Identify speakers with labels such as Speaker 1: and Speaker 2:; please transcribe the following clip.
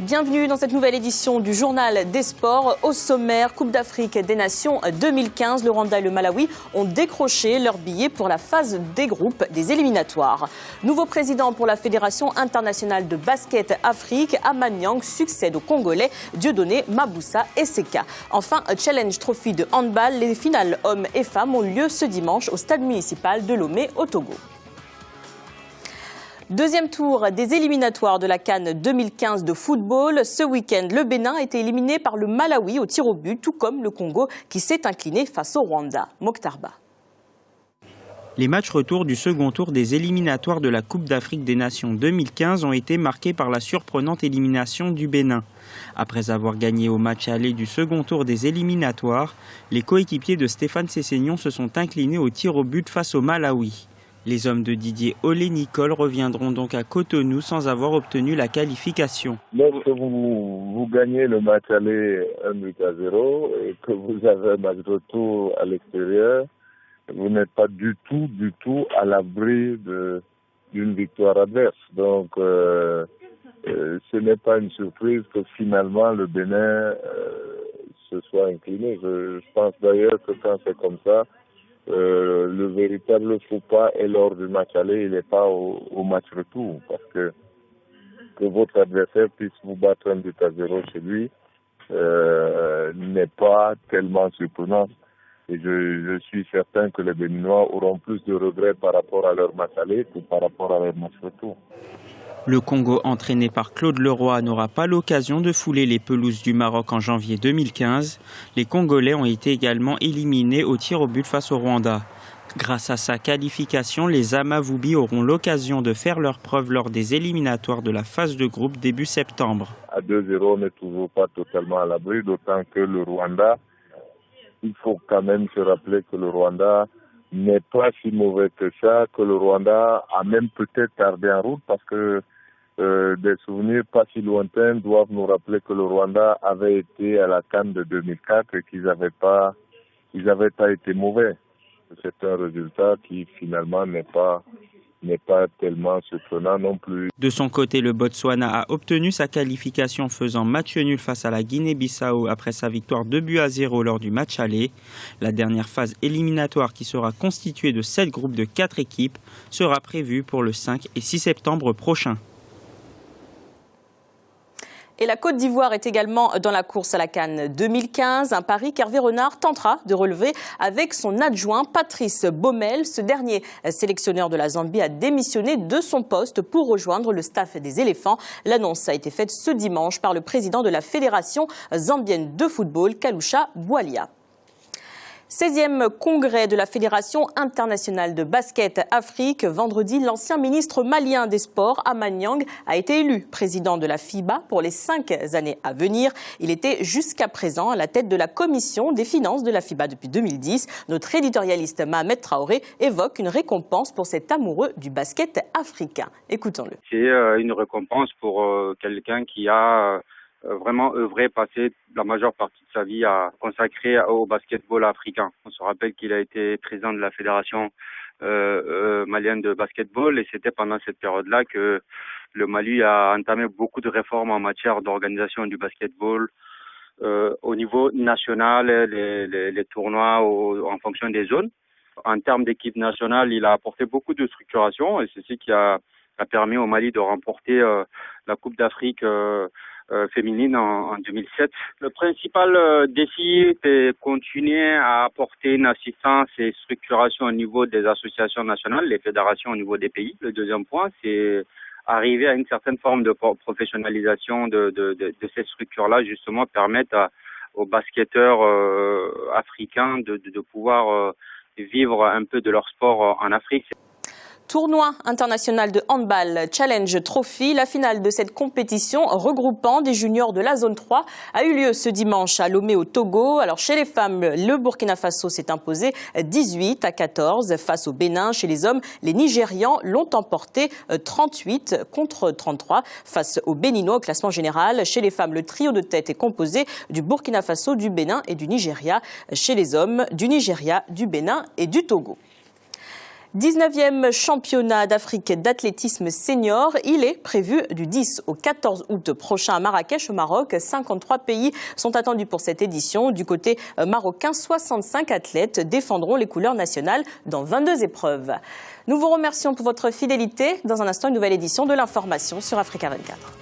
Speaker 1: Bienvenue dans cette nouvelle édition du Journal des Sports. Au sommaire, Coupe d'Afrique des Nations 2015, le Rwanda et le Malawi ont décroché leur billet pour la phase des groupes des éliminatoires. Nouveau président pour la Fédération internationale de basket Afrique, Amanyang succède au Congolais Dieudonné Maboussa Eseka. Enfin, Challenge Trophy de handball, les finales hommes et femmes ont lieu ce dimanche au stade municipal de Lomé au Togo. Deuxième tour des éliminatoires de la CAN 2015 de football. Ce week-end, le Bénin a été éliminé par le Malawi au tir au but, tout comme le Congo qui s'est incliné face au Rwanda. Mokhtarba.
Speaker 2: Les matchs retour du second tour des éliminatoires de la Coupe d'Afrique des Nations 2015 ont été marqués par la surprenante élimination du Bénin. Après avoir gagné au match aller du second tour des éliminatoires, les coéquipiers de Stéphane Sessegnon se sont inclinés au tir au but face au Malawi. Les hommes de Didier Olé-Nicole reviendront donc à Cotonou sans avoir obtenu la qualification.
Speaker 3: Lorsque vous gagnez le match aller 1-0 et que vous avez un match retour à l'extérieur, vous n'êtes pas du tout à l'abri d'une victoire adverse. Donc ce n'est pas une surprise que finalement le Bénin se soit incliné. Je pense d'ailleurs que quand c'est comme ça, le véritable faux pas est lors du match aller, il n'est pas au match retour, parce que votre adversaire puisse vous battre 1-0 chez lui n'est pas tellement surprenant. Et je suis certain que les Béninois auront plus de regrets par rapport à leur match aller que par rapport à leur match retour.
Speaker 2: Le Congo, entraîné par Claude Leroy, n'aura pas l'occasion de fouler les pelouses du Maroc en janvier 2015. Les Congolais ont été également éliminés au tir au but face au Rwanda. Grâce à sa qualification, les Amavubi auront l'occasion de faire leurs preuves lors des éliminatoires de la phase de groupe début septembre.
Speaker 3: À 2-0, on n'est toujours pas totalement à l'abri, d'autant que le Rwanda, il faut quand même se rappeler que le Rwanda n'est pas si mauvais que ça, que le Rwanda a même peut-être tardé en route parce que des souvenirs pas si lointains doivent nous rappeler que le Rwanda avait été à la CAN de 2004 et qu'ils n'avaient pas été mauvais. C'est un résultat qui finalement n'est pas tellement surprenant non plus.
Speaker 2: De son côté, le Botswana a obtenu sa qualification faisant match nul face à la Guinée-Bissau après sa victoire 2-0 lors du match aller. La dernière phase éliminatoire, qui sera constituée de 7 groupes de 4 équipes, sera prévue pour le 5 et 6 septembre prochain.
Speaker 1: Et la Côte d'Ivoire est également dans la course à la CAN 2015. Un pari qu'Hervé Renard tentera de relever avec son adjoint Patrice Baumel. Ce dernier sélectionneur de la Zambie a démissionné de son poste pour rejoindre le staff des éléphants. L'annonce a été faite ce dimanche par le président de la Fédération zambienne de football, Kalusha Bwalia. 16e congrès de la Fédération internationale de basket Afrique. Vendredi, l'ancien ministre malien des Sports, Amanyang, a été élu président de la FIBA pour les 5 années à venir. Il était jusqu'à présent à la tête de la commission des finances de la FIBA depuis 2010. Notre éditorialiste Mohamed Traoré évoque une récompense pour cet amoureux du basket africain. Écoutons-le.
Speaker 4: C'est une récompense pour quelqu'un qui a vraiment œuvré, passé la majeure partie de sa vie à consacrer au basketball africain. On se rappelle qu'il a été président de la fédération malienne de basketball et c'était pendant cette période-là que le Mali a entamé beaucoup de réformes en matière d'organisation du basketball au niveau national, les tournois en fonction des zones. En termes d'équipe nationale, il a apporté beaucoup de structuration et c'est ce qui a permis au Mali de remporter la Coupe d'Afrique féminine en 2007. Le principal défi, c'est continuer à apporter une assistance et structuration au niveau des associations nationales, les fédérations au niveau des pays. Le deuxième point, c'est arriver à une certaine forme de professionnalisation de ces structures-là, justement permettre aux basketteurs africains de pouvoir vivre un peu de leur sport en Afrique.
Speaker 1: Tournoi international de handball Challenge Trophy. La finale de cette compétition regroupant des juniors de la zone 3 a eu lieu ce dimanche à Lomé au Togo. Alors chez les femmes, le Burkina Faso s'est imposé 18-14 face au Bénin. Chez les hommes, les Nigérians l'ont emporté 38 contre 33 face aux Béninois au classement général. Chez les femmes, le trio de tête est composé du Burkina Faso, du Bénin et du Nigeria. Chez les hommes, du Nigeria, du Bénin et du Togo. 19e championnat d'Afrique d'athlétisme senior. Il est prévu du 10 au 14 août prochain à Marrakech, au Maroc. 53 pays sont attendus pour cette édition. Du côté marocain, 65 athlètes défendront les couleurs nationales dans 22 épreuves. Nous vous remercions pour votre fidélité. Dans un instant, une nouvelle édition de l'information sur Africa 24.